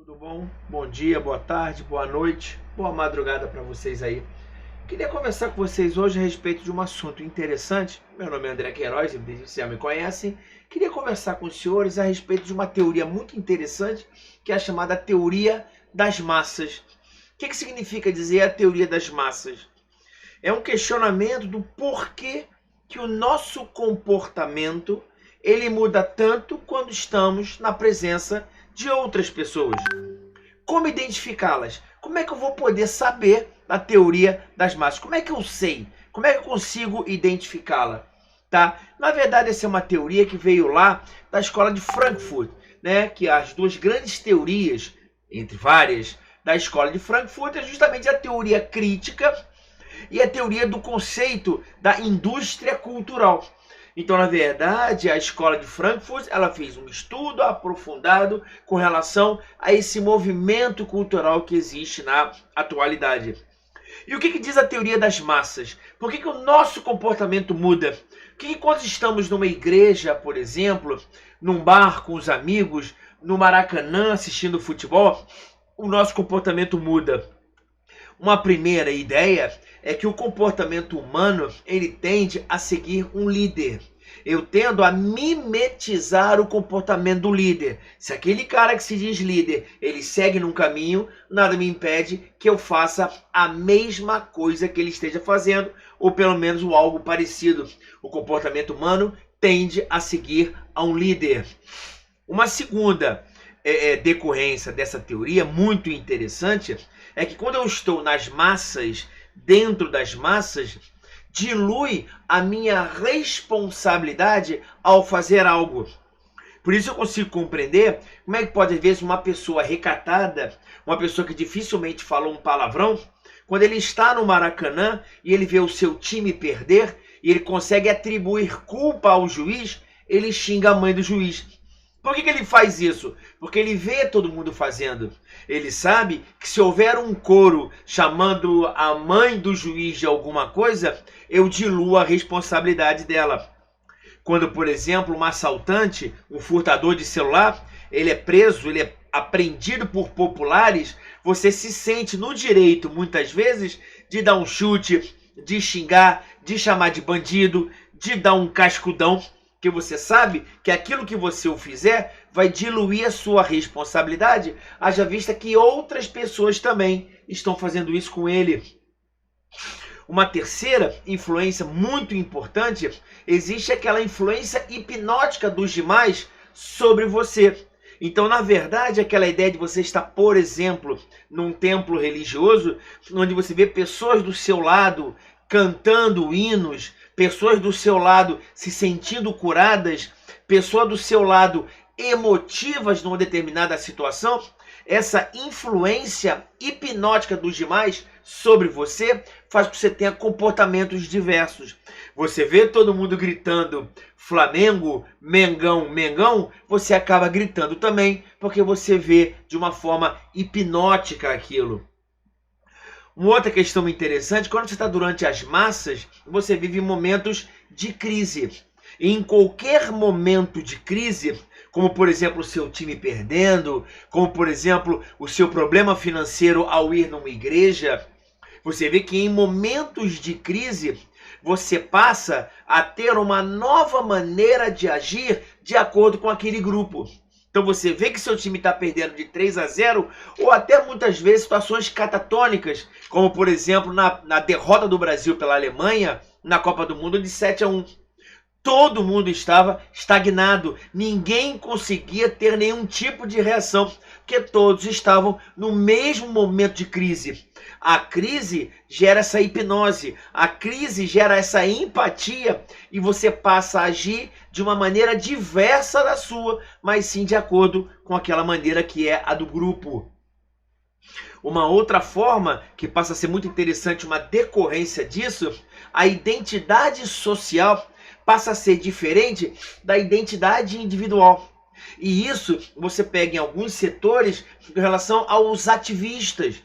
Tudo bom? Bom dia, boa tarde, boa noite, boa madrugada para vocês aí. Queria conversar com vocês hoje a respeito de um assunto interessante. Meu nome é André Queiroz, vocês já me conhecem. Queria conversar com os senhores a respeito de uma teoria muito interessante, que é a chamada teoria das massas. O que significa dizer a teoria das massas? É um questionamento do porquê que o nosso comportamento ele muda tanto quando estamos na presença de outras pessoas. Como identificá-las? Como é que eu vou poder saber a teoria das massas? Como é que eu sei? Como é que eu consigo identificá-la? Tá? Na verdade, essa é uma teoria que veio lá da escola de Frankfurt, né? Que as duas grandes teorias, entre várias, da escola de Frankfurt é justamente a teoria crítica e a teoria do conceito da indústria cultural. Então, na verdade, a escola de Frankfurt ela fez um estudo aprofundado com relação a esse movimento cultural que existe na atualidade. E o que diz a teoria das massas? Por que o nosso comportamento muda? Por que quando estamos numa igreja, por exemplo, num bar com os amigos, no Maracanã assistindo futebol, o nosso comportamento muda? Uma primeira ideia é que o comportamento humano ele tende a seguir um líder. Eu tendo a mimetizar o comportamento do líder. Se aquele cara que se diz líder, ele segue num caminho, nada me impede que eu faça a mesma coisa que ele esteja fazendo, ou pelo menos algo parecido. O comportamento humano tende a seguir a um líder. Uma segunda decorrência dessa teoria, muito interessante, é que quando eu estou nas massas, dentro das massas, dilui a minha responsabilidade ao fazer algo. Por isso eu consigo compreender como é que pode, às vezes, uma pessoa recatada, uma pessoa que dificilmente fala um palavrão, quando ele está no Maracanã e ele vê o seu time perder, e ele consegue atribuir culpa ao juiz, ele xinga a mãe do juiz. Por que ele faz isso? Porque ele vê todo mundo fazendo. Ele sabe que se houver um coro chamando a mãe do juiz de alguma coisa, eu diluo a responsabilidade dela. Quando, por exemplo, um assaltante, um furtador de celular, ele é preso, ele é apreendido por populares, você se sente no direito, muitas vezes, de dar um chute, de xingar, de chamar de bandido, de dar um cascudão, que você sabe que aquilo que você o fizer vai diluir a sua responsabilidade, haja vista que outras pessoas também estão fazendo isso com ele. Uma terceira influência muito importante, existe aquela influência hipnótica dos demais sobre você. Então, na verdade, aquela ideia de você estar, por exemplo, num templo religioso, onde você vê pessoas do seu lado cantando hinos, pessoas do seu lado se sentindo curadas, pessoas do seu lado emotivas numa determinada situação, essa influência hipnótica dos demais sobre você faz com que você tenha comportamentos diversos. Você vê todo mundo gritando Flamengo, Mengão, Mengão, você acaba gritando também, porque você vê de uma forma hipnótica aquilo. Uma outra questão interessante, quando você está durante as massas, você vive momentos de crise. E em qualquer momento de crise, como por exemplo o seu time perdendo, como por exemplo o seu problema financeiro ao ir numa igreja, você vê que em momentos de crise, você passa a ter uma nova maneira de agir de acordo com aquele grupo. Então você vê que seu time está perdendo de 3-0 ou até muitas vezes situações catatônicas, como por exemplo na derrota do Brasil pela Alemanha na Copa do Mundo de 7-1. Todo mundo estava estagnado, ninguém conseguia ter nenhum tipo de reação, porque todos estavam no mesmo momento de crise. A crise gera essa hipnose, a crise gera essa empatia e você passa a agir de uma maneira diversa da sua, mas sim de acordo com aquela maneira que é a do grupo. Uma outra forma que passa a ser muito interessante, uma decorrência disso, a identidade social passa a ser diferente da identidade individual. E isso você pega em alguns setores em relação aos ativistas.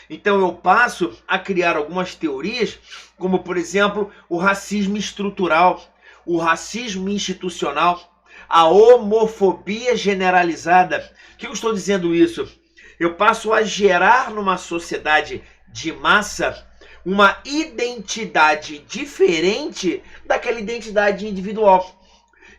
Então eu passo a criar algumas teorias, como por exemplo o racismo estrutural, o racismo institucional, a homofobia generalizada. Por que eu estou dizendo isso? Eu passo a gerar numa sociedade de massa uma identidade diferente daquela identidade individual.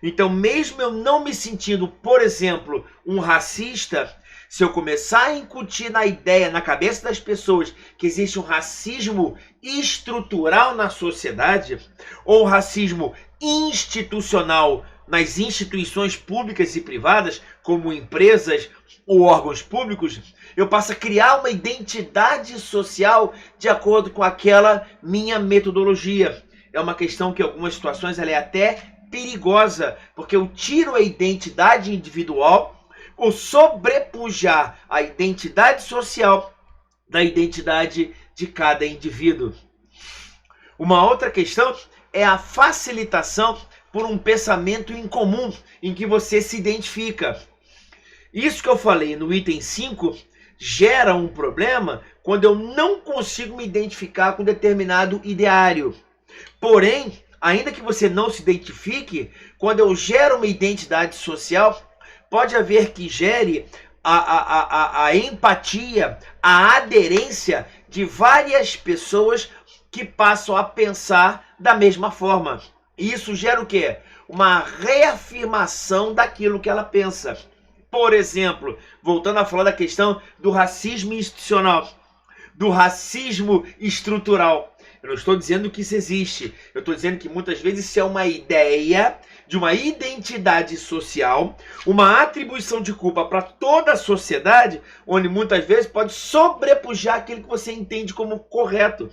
Então, mesmo eu não me sentindo, por exemplo, um racista, se eu começar a incutir na ideia, na cabeça das pessoas, que existe um racismo estrutural na sociedade, ou racismo institucional nas instituições públicas e privadas, como empresas ou órgãos públicos, eu passo a criar uma identidade social de acordo com aquela minha metodologia. É uma questão que em algumas situações ela é até perigosa, porque eu tiro a identidade individual ou sobrepujar a identidade social da identidade de cada indivíduo. Uma outra questão é a facilitação por um pensamento em comum, em que você se identifica. Isso que eu falei no item 5 gera um problema quando eu não consigo me identificar com determinado ideário. Porém, ainda que você não se identifique, quando eu gero uma identidade social, pode haver que gere a empatia, a aderência de várias pessoas que passam a pensar da mesma forma. E isso gera o quê? Uma reafirmação daquilo que ela pensa. Por exemplo, voltando a falar da questão do racismo institucional, do racismo estrutural. Eu não estou dizendo que isso existe. Eu estou dizendo que muitas vezes isso é uma ideia de uma identidade social, uma atribuição de culpa para toda a sociedade, onde muitas vezes pode sobrepujar aquilo que você entende como correto.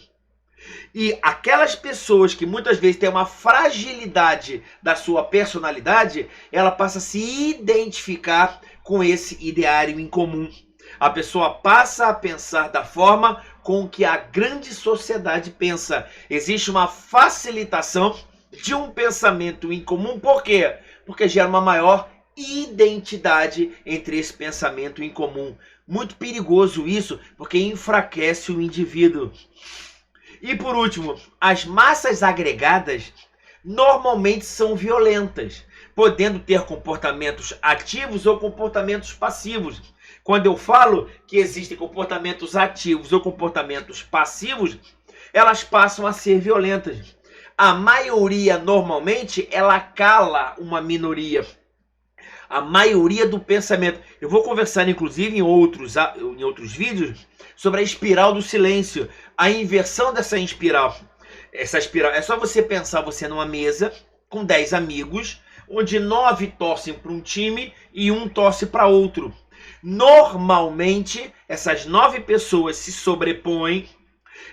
E aquelas pessoas que muitas vezes têm uma fragilidade da sua personalidade, ela passa a se identificar com esse ideário em comum. A pessoa passa a pensar da forma com que a grande sociedade pensa. Existe uma facilitação de um pensamento em comum. Por quê? Porque gera uma maior identidade entre esse pensamento em comum. Muito perigoso isso, porque enfraquece o indivíduo. E por último, as massas agregadas normalmente são violentas, podendo ter comportamentos ativos ou comportamentos passivos. Quando eu falo que existem comportamentos ativos ou comportamentos passivos, elas passam a ser violentas. A maioria, normalmente, ela cala uma minoria. A maioria do pensamento. Eu vou conversar, inclusive, em outros vídeos, sobre a espiral do silêncio. A inversão dessa espiral. Essa espiral é só você pensar você numa mesa com 10 amigos, onde 9 torcem para um time e 1 torce para outro. Normalmente, essas 9 pessoas se sobrepõem,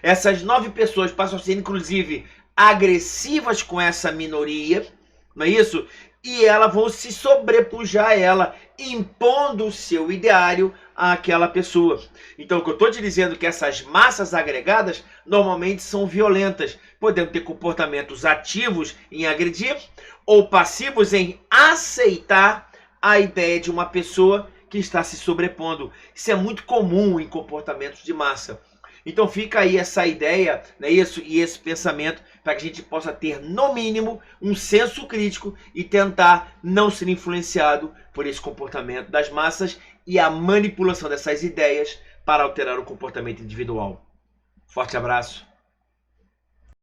essas 9 pessoas passam a ser, inclusive, agressivas com essa minoria, não é isso? E elas vão se sobrepujar a ela, impondo o seu ideário àquela pessoa. Então, o que eu estou te dizendo é que essas massas agregadas normalmente são violentas, podendo ter comportamentos ativos em agredir ou passivos em aceitar a ideia de uma pessoa que está se sobrepondo. Isso é muito comum em comportamentos de massa. Então fica aí essa ideia, né, isso e esse pensamento, para que a gente possa ter, no mínimo, um senso crítico e tentar não ser influenciado por esse comportamento das massas e a manipulação dessas ideias para alterar o comportamento individual. Forte abraço.